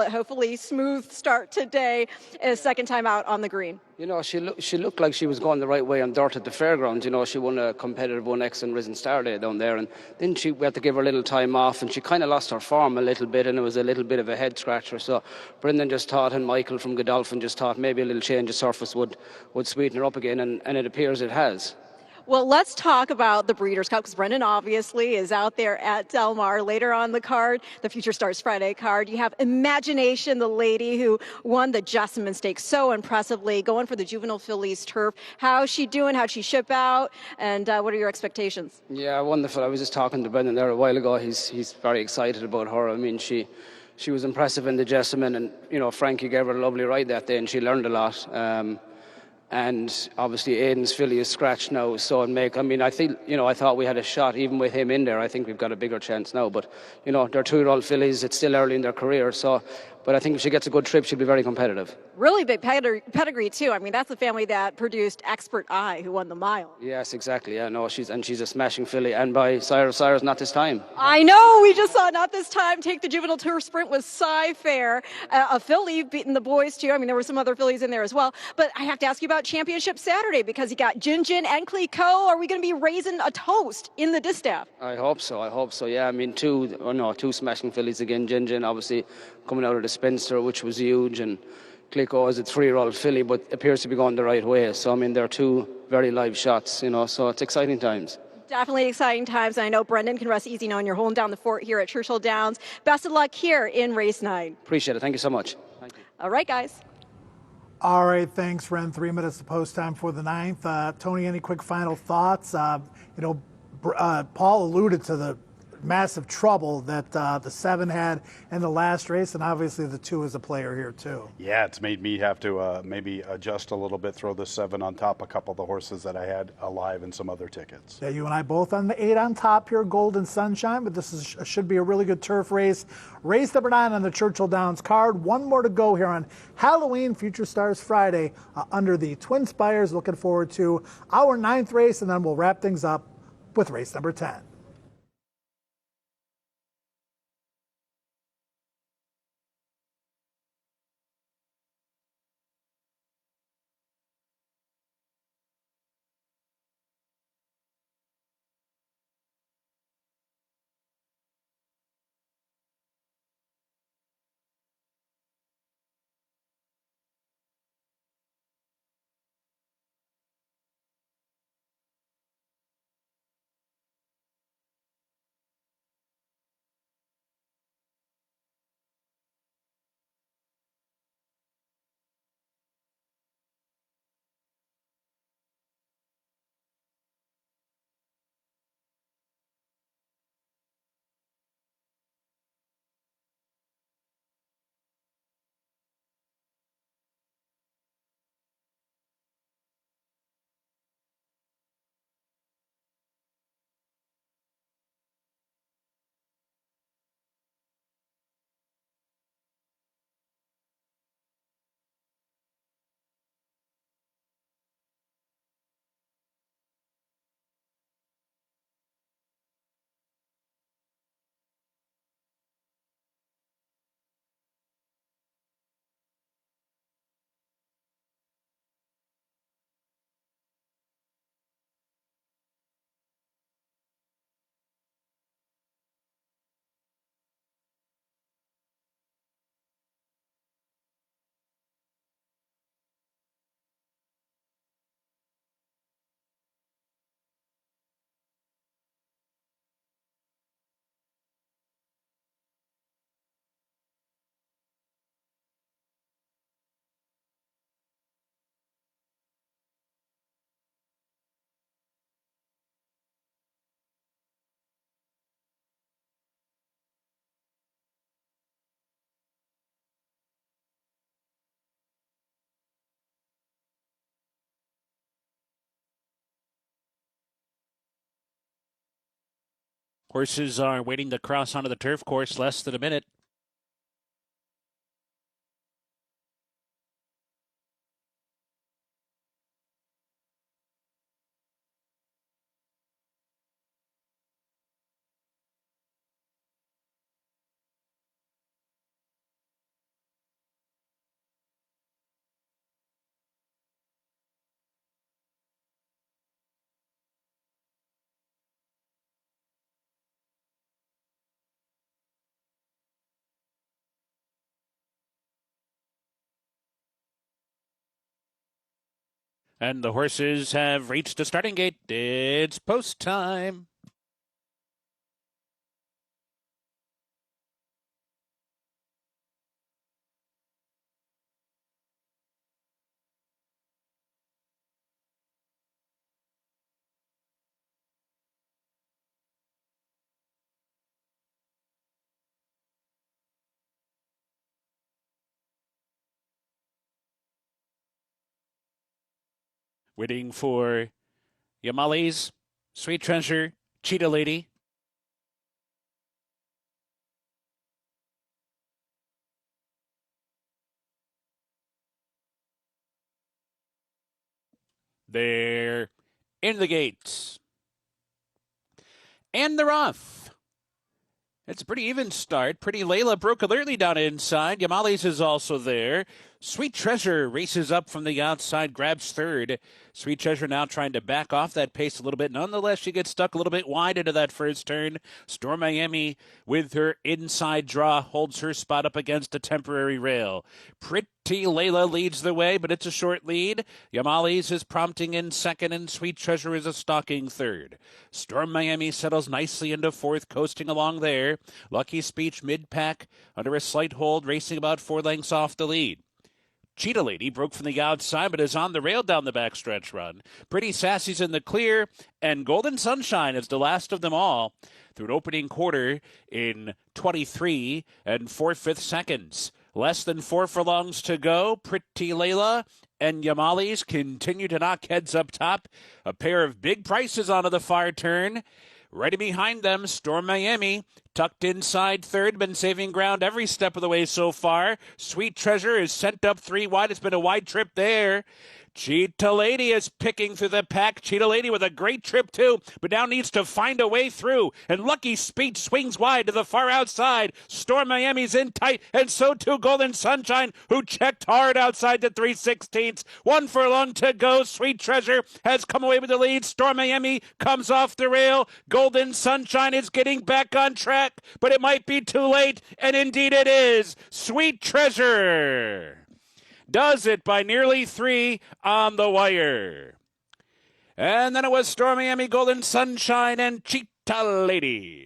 Hopefully smooth start today, second time out on the green. You know, she looked like she was going the right way on dirt at the fairgrounds. You know, she won a competitive 1X and Risen Star Day down there, and then we had to give her a little time off, and she kind of lost her form a little bit, and it was a little bit of a head scratcher. So Brendan just thought, and Michael from Godolphin just thought maybe a little change of surface would sweeten her up again, and it appears it has. Well, let's talk about the Breeders' Cup, because Brendan obviously is out there at Del Mar. Later on the card, the Future Stars Friday card, you have Imagination, the lady who won the Jessamine Stakes so impressively, going for the Juvenile Fillies turf. How's she doing? How'd she ship out? And what are your expectations? Yeah, wonderful. I was just talking to Brendan there a while ago. He's very excited about her. I mean, she was impressive in the Jessamine, and, you know, Frankie gave her a lovely ride that day, and she learned a lot. And obviously Aidan's filly is scratched now, so I thought we had a shot even with him in there. I think we've got a bigger chance now, but, you know, they're 2-year-old fillies. It's still early in their career, but I think if she gets a good trip, she'll be very competitive. Really big pedigree too. I mean, that's the family that produced Expert Eye, who won the mile. Yes, exactly. Yeah, no, she's a smashing filly, and by Cyrus, not this time. I know, we just saw Not This Time take the Juvenile Tour Sprint with Cy-Fair, a filly beating the boys too. I mean, there were some other fillies in there as well. But I have to ask you about Championship Saturday, because you got Jin Jin and Clico. Are we going to be raising a toast in the distaff? I hope so. Yeah, I mean, two smashing fillies again. Jin Jin obviously coming out of the Spinster, which was huge, and Clico is a 3-year-old filly, but appears to be going the right way. So, I mean, they're two very live shots, you know, so it's exciting times. Definitely exciting times. I know Brendan can rest easy knowing you're holding down the fort here at Churchill Downs. Best of luck here in race 9. Appreciate it. Thank you so much. Thank you. All right, guys. All right, thanks, Ren. 3 minutes to post time for the 9th. Tony, any quick final thoughts? Paul alluded to the massive trouble that the 7 had in the last race, and obviously the 2 is a player here too. Yeah, it's made me have to maybe adjust a little bit, throw the 7 on top a couple of the horses that I had alive in some other tickets. Yeah, you and I both on the 8 on top here, Golden Sunshine, but this should be a really good turf race. Race number 9 on the Churchill Downs card. One more to go here on Halloween Future Stars Friday under the Twin Spires. Looking forward to our 9th race, and then we'll wrap things up with race number 10. Horses are waiting to cross onto the turf course, less than a minute. And the horses have reached the starting gate. It's post time. Waiting for Yamali's Sweet Treasure, Cheetah Lady. They're in the gates. And they're off. It's a pretty even start. Pretty Layla broke alertly down inside. Yamali's is also there. Sweet Treasure races up from the outside, grabs third. Sweet Treasure now trying to back off that pace a little bit. Nonetheless, she gets stuck a little bit wide into that first turn. Storm Miami, with her inside draw, holds her spot up against a temporary rail. Pretty Layla leads the way, but it's a short lead. Yamali's is prompting in second, and Sweet Treasure is a stalking third. Storm Miami settles nicely into fourth, coasting along there. Lucky Speech mid-pack under a slight hold, racing about 4 lengths off the lead. Cheetah Lady broke from the outside, but is on the rail down the backstretch run. Pretty Sassy's in the clear, and Golden Sunshine is the last of them all through an opening quarter in 23 and 4/5 seconds. Less than 4 furlongs to go. Pretty Layla and Yamali's continue to knock heads up top. A pair of big prices onto the far turn. Right behind them, Storm Miami, tucked inside third, been saving ground every step of the way so far. Sweet Treasure is sent up 3 wide. It's been a wide trip there. Cheetah Lady is picking through the pack. Cheetah Lady with a great trip too, but now needs to find a way through. And Lucky Speech swings wide to the far outside. Storm Miami's in tight, and so too Golden Sunshine, who checked hard outside the 3/16. 1 furlong to go. Sweet Treasure has come away with the lead. Storm Miami comes off the rail. Golden Sunshine is getting back on track, but it might be too late, and indeed it is. Sweet Treasure does it by nearly 3 on the wire. And then it was Storm Miami, Golden Sunshine, and Cheetah Lady.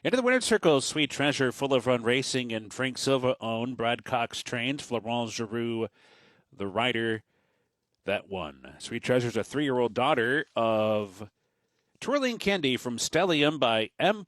Into the winner's circle, Sweet Treasure, Full of Run Racing, and Frank Silva owned. Brad Cox trains. Florent Geroux, the rider that won. Sweet Treasure's a 3-year-old daughter of Twirling Candy from Stellium by M.